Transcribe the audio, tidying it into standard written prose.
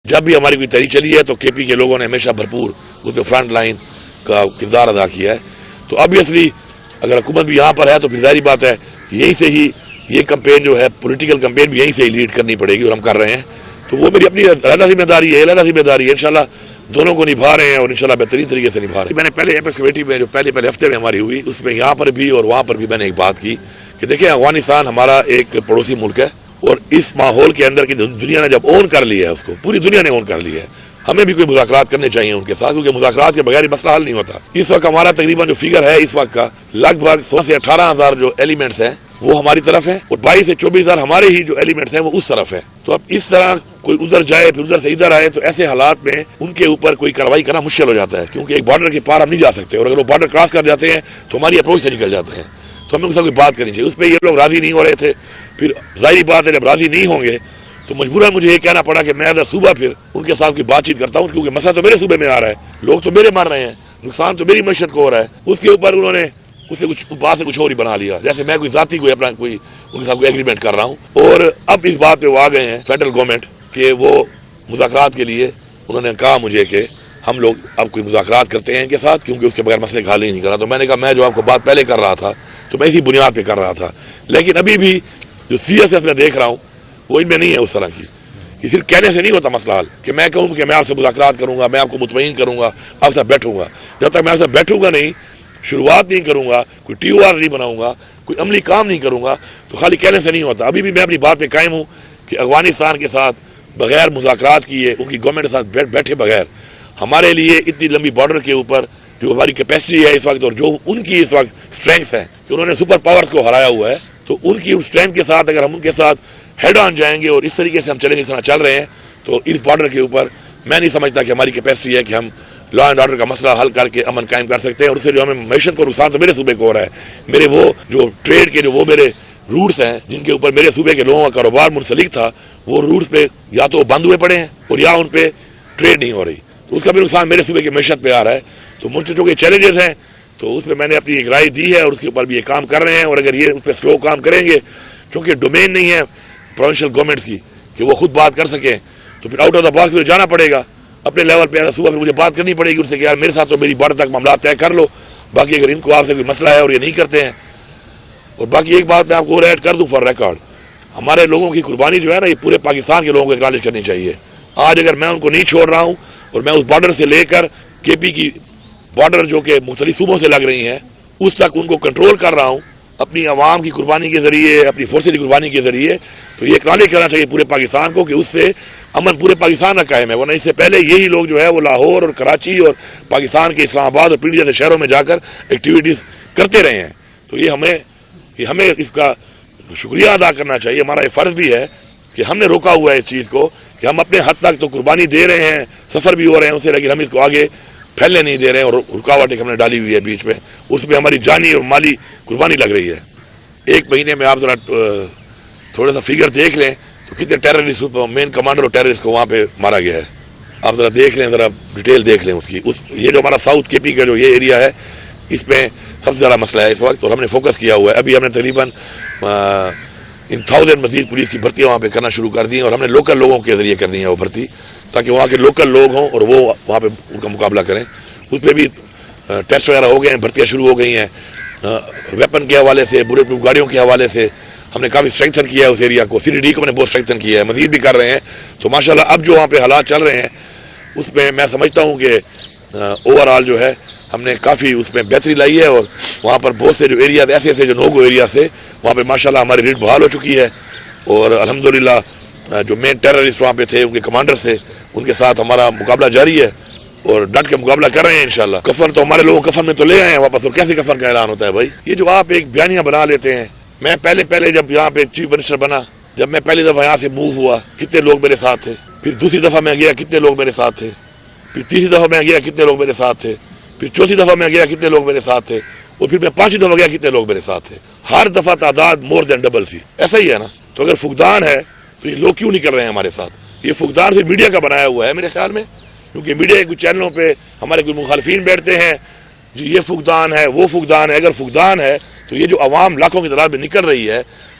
جب بھی ہماری کوئی تحریک چلی ہے تو کے پی کے لوگوں نے ہمیشہ بھرپور اس پہ فرنٹ لائن کا کردار ادا کیا ہے. تو obviously اگر حکومت بھی یہاں پر ہے تو پھر ظاہری بات ہے یہیں سے ہی یہ کمپین جو ہے پولیٹیکل کمپین بھی یہیں سے ہی لیڈ کرنی پڑے گی اور ہم کر رہے ہیں. تو وہ میری اپنی علیحدہ ذمہ داری ہے انشاءاللہ دونوں کو نبھا رہے ہیں اور انشاءاللہ بہترین طریقے سے نبھا رہے ہیں. میں نے پہلے ایپیکس کمیٹی میں جو پہلے ہفتے میں ہماری ہوئی اس میں یہاں پر بھی اور وہاں پر بھی میں نے ایک بات کی کہ دیکھیں افغانستان ہمارا ایک پڑوسی ملک ہے اور اس ماحول کے اندر کی دنیا نے جب اون کر لیا ہے اس کو پوری دنیا نے اون کر لیا ہے ہمیں بھی کوئی مذاکرات کرنے چاہیے ان کے ساتھ کیونکہ مذاکرات کے بغیر مسئلہ حل نہیں ہوتا. اس وقت ہمارا تقریباً جو فگر ہے اس وقت کا لگ بھگ 16 سے 18,000 جو ایلیمنٹس ہیں وہ ہماری طرف ہیں اور 22 سے 24,000 ہمارے ہی جو ایلیمنٹس ہیں وہ اس طرف ہیں. تو اب اس طرح کوئی ادھر جائے پھر ادھر سے ادھر آئے تو ایسے حالات میں ان کے اوپر کوئی کارروائی کرنا مشکل ہو جاتا ہے کیونکہ ایک بارڈر کے پار ہم نہیں جا سکتے اور اگر وہ بارڈر کراس کر جاتے ہیں تو ہماری اپروچ سے نکل جاتے ہیں. تو ہمیں اس سے کوئی بات کرنی چاہیے. اس پہ یہ لوگ راضی نہیں ہو رہے تھے. پھر ظاہری بات ہے جب راضی نہیں ہوں گے تو مجبوراً مجھے یہ کہنا پڑا کہ میں ایز اے صوبہ پھر ان کے ساتھ کی بات چیت کرتا ہوں کیونکہ مسئلہ تو میرے صوبے میں آ رہا ہے لوگ تو میرے مر رہے ہیں نقصان تو میری معیشت کو ہو رہا ہے. اس کے اوپر انہوں نے اس سے کچھ بات سے کچھ اور ہی بنا لیا جیسے میں کوئی ذاتی کوئی اپنا کوئی ان کے ساتھ کوئی ایگریمنٹ کر رہا ہوں. اور اب اس بات پہ وہ آ گئے ہیں فیڈرل گورنمنٹ کہ وہ مذاکرات کے لیے انہوں نے کہا مجھے کہ ہم لوگ اب کوئی مذاکرات کرتے ہیں ان کے ساتھ کیونکہ اس کے بغیر مسئلے کا حل ہی نہیں کر رہا. تو میں نے کہا میں جو آپ کو بات پہلے کر رہا تھا تو میں اسی بنیاد پہ کر رہا تھا لیکن ابھی بھی جو سیریسنس میں دیکھ رہا ہوں وہ ان میں نہیں ہے اس طرح کی. یہ صرف کہنے سے نہیں ہوتا مسئلہ حل کہ میں کہوں کہ میں آپ سے مذاکرات کروں گا میں آپ کو مطمئن کروں گا آپ سے بیٹھوں گا. جب تک میں آپ سے بیٹھوں گا نہیں شروعات نہیں کروں گا کوئی ٹی او آر نہیں بناؤں گا کوئی عملی کام نہیں کروں گا تو خالی کہنے سے نہیں ہوتا. ابھی بھی میں اپنی بات پہ قائم ہوں کہ افغانستان کے ساتھ بغیر مذاکرات کیے ان کی گورنمنٹ کے ساتھ بیٹھے بغیر ہمارے لیے اتنی لمبی بارڈر کے اوپر جو ہماری کیپیسٹی ہے اس وقت اور جو ان کی اس وقت اسٹرینگس ہیں کہ انہوں نے سپر پاورز کو ہرایا ہوا ہے تو ان کی اسٹرینگتھ کے ساتھ اگر ہم ان کے ساتھ ہیڈ آن جائیں گے اور اس طریقے سے ہم چلیں گے اس طرح چل رہے ہیں تو اس بارڈر کے اوپر میں نہیں سمجھتا کہ ہماری کیپیسٹی ہے کہ ہم لا اینڈ آرڈر کا مسئلہ حل کر کے امن قائم کر سکتے ہیں. اور اس سے جو ہمیں معیشت کو نقصان تو میرے صوبے کو ہو رہا ہے. میرے وہ جو ٹریڈ کے جو وہ میرے روٹس ہیں جن کے اوپر میرے صوبے کے لوگوں کا کاروبار منسلک تھا وہ روٹس پہ یا تو بند ہوئے پڑے ہیں اور یا ان پہ ٹریڈ نہیں ہو رہی تو اس کا بھی نقصان میرے صوبے کی معیشت پہ آ رہا ہے. تو مجھ سے جو کہ چیلنجز ہیں تو اس پہ میں نے اپنی ایک رائے دی ہے اور اس کے اوپر بھی یہ کام کر رہے ہیں. اور اگر یہ اس پہ سلو کام کریں گے کیونکہ ڈومین نہیں ہے پروونشل گورنمنٹس کی کہ وہ خود بات کر سکیں تو پھر آؤٹ آف دا باکس میں جانا پڑے گا اپنے لیول پہ صوبہ پہ مجھے بات کرنی پڑے گی ان سے کہ یار میرے ساتھ تو میری بارڈر تک معاملات طے کر لو باقی اگر ان کو آپ سے کوئی مسئلہ ہے اور یہ نہیں کرتے ہیں. اور باقی ایک بات میں آپ کو اور ایڈ کر دوں فار ریکارڈ ہمارے لوگوں کی قربانی جو ہے نا یہ پورے پاکستان کے لوگوں کو اکنالج کرنی چاہیے. آج اگر میں ان کو نہیں چھوڑ رہا ہوں اور میں اس بارڈر سے لے کر کے پی کی بارڈر جو کہ مختلف صوبوں سے لگ رہی ہیں اس تک ان کو کنٹرول کر رہا ہوں اپنی عوام کی قربانی کے ذریعے اپنی فورسز کی قربانی کے ذریعے تو یہ اکنالج کرنا چاہیے پورے پاکستان کو کہ اس سے امن پورے پاکستان کا قائم ہے. ورنہ اس سے پہلے یہی لوگ جو ہے وہ لاہور اور کراچی اور پاکستان کے اسلام آباد اور پنڈی جیسے شہروں میں جا کر ایکٹیویٹیز کرتے رہے ہیں. تو یہ ہمیں اس کا شکریہ ادا کرنا چاہیے. ہمارا یہ فرض بھی ہے کہ ہم نے روکا ہوا ہے اس چیز کو کہ ہم اپنے حد تک تو قربانی دے رہے ہیں سفر بھی ہو رہے ہیں اسے لیکن ہم اس کو آگے پھیلنے نہیں دے رہے ہیں اور رکاوٹ ایک ہم نے ڈالی ہوئی ہے بیچ میں اس میں ہماری جانی اور مالی قربانی لگ رہی ہے. ایک مہینے میں آپ ذرا تھوڑا سا فگر دیکھ لیں تو کتنے ٹیررسٹ مین کمانڈر اور ٹیررسٹ کو وہاں پہ مارا گیا ہے. آپ ذرا دیکھ لیں ذرا ڈیٹیل دیکھ لیں اس کی. یہ جو ہمارا ساؤتھ کے پی کا جو یہ ایریا ہے اس میں سب سے زیادہ مسئلہ ہے اس وقت اور ہم نے فوکس کیا ہوا ہے. ابھی ہم نے تقریباً 1000 مزید پولیس کی بھرتیاں وہاں پہ کرنا شروع کر دی ہیں اور ہم نے لوکل لوگوں کے ذریعے کرنی ہے وہ بھرتی تاکہ وہاں کے لوکل لوگ ہوں اور وہ وہاں پہ ان کا مقابلہ کریں. اس پہ بھی ٹیسٹ وغیرہ ہو گئے ہیں بھرتیاں شروع ہو گئی ہیں. ویپن کے حوالے سے بلیٹ پروف گاڑیوں کے حوالے سے ہم نے کافی اسٹرینگتھن کیا ہے اس ایریا کو. CDD کو ہم نے بہت اسٹرینگتھن کیا ہے مزید بھی کر رہے ہیں. تو ماشاءاللہ اب جو وہاں پہ حالات چل رہے ہیں اس میں میں سمجھتا ہوں کہ اوور آل جو ہے ہم نے کافی اس میں بہتری لائی ہے اور وہاں پر بہت سے جو ایریا ایسے جو نوگو ایریا سے وہاں پہ ماشاءاللہ ہماری ریٹ بحال ہو چکی ہے. اور الحمدللہ جو مین ٹیررسٹ وہاں پہ تھے ان کے کمانڈر سے ان کے ساتھ ہمارا مقابلہ جاری ہے اور ڈٹ کے مقابلہ کر رہے ہیں انشاءاللہ. کفن تو ہمارے لوگوں کفن میں تو لے آئے ہیں واپس. اور کیسے کفن کا اعلان ہوتا ہے بھائی یہ جو آپ ایک بیانیاں بنا لیتے ہیں. میں پہلے جب یہاں پہ چیف منسٹر بنا جب میں پہلی دفعہ یہاں سے موو ہوا کتنے لوگ میرے ساتھ تھے. پھر دوسری دفعہ میں گیا کتنے لوگ میرے ساتھ تھے. پھر تیسری دفعہ میں گیا کتنے لوگ میرے ساتھ تھے. پھر چوتھی دفعہ میں گیا کتنے لوگ میرے ساتھ تھے. اور پھر میں پانچویں دفعہ گیا کتنے لوگ میرے ساتھ تھے. ہر دفعہ تعداد مور دین ڈبل تھی. ایسا ہی ہے نا. تو اگر فقدان ہے تو یہ لوگ کیوں نہیں کر رہے ہیں ہمارے ساتھ. یہ فقدان سے میڈیا کا بنایا ہوا ہے میرے خیال میں کیونکہ میڈیا کے کچھ چینلوں پہ ہمارے کوئی مخالفین بیٹھتے ہیں جی یہ فقدان ہے وہ فقدان ہے. اگر فقدان ہے تو یہ جو عوام لاکھوں کی تعداد میں نکل رہی ہے